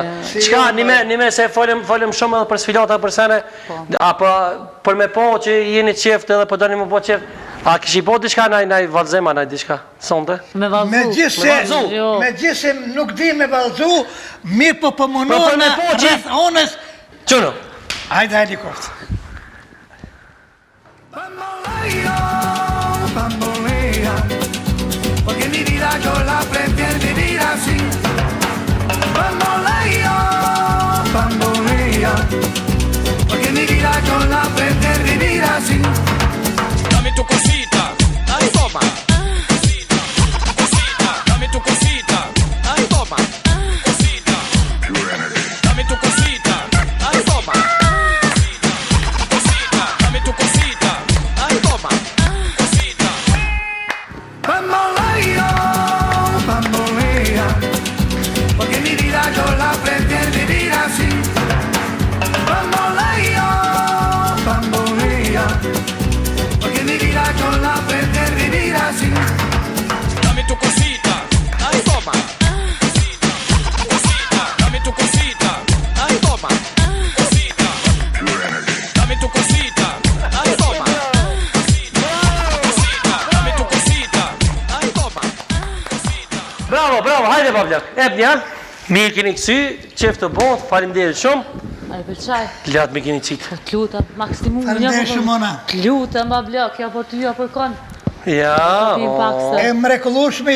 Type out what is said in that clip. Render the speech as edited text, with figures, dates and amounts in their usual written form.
jona. Çka, nime se folëm shumë edhe për sfilata për sene, apo për me po që jeni qeftë edhe po doni më po qeftë. A kishi po diçka naj vallëzema, naj diçka, sonte? Me gjithse nuk di me vallëzu, mirë po pëmunohën rreth onës. Qëno? Hajde helikopter. Bambolea, porque mi vida yo la prefiero vivir así. Bambolea, bambolea, porque mi vida yo la prefiero vivir así. Dame tu cosita, ay toma. Cosita, dame tu cosita, ay toma. Cosita, dame tu cosita, ay toma. Cosita, dame tu cosita, ay toma. Cosita. Bambolea, bambolea, porque mi vida yo la prefiero vivir así. Bambolea, bambolea, porque mi vida yo la prefiero vivir así. Dame tu cosita, ay toma. Cosita, dame tu cosita, ay toma. Cosita, dame tu cosita, ay toma. Cosita, dame tu cosita, ay toma. Bravo, hajde bablak. Ebnja, mirë keni kësy, qeftë të bon, faleminderit shumë. Ai për çaj. Lat me keni qitë. T'lutem, maksimum. Faleminderit shumë ona. T'lutem bablak, ja për ty, ja për kon. Ja, E mrekullueshme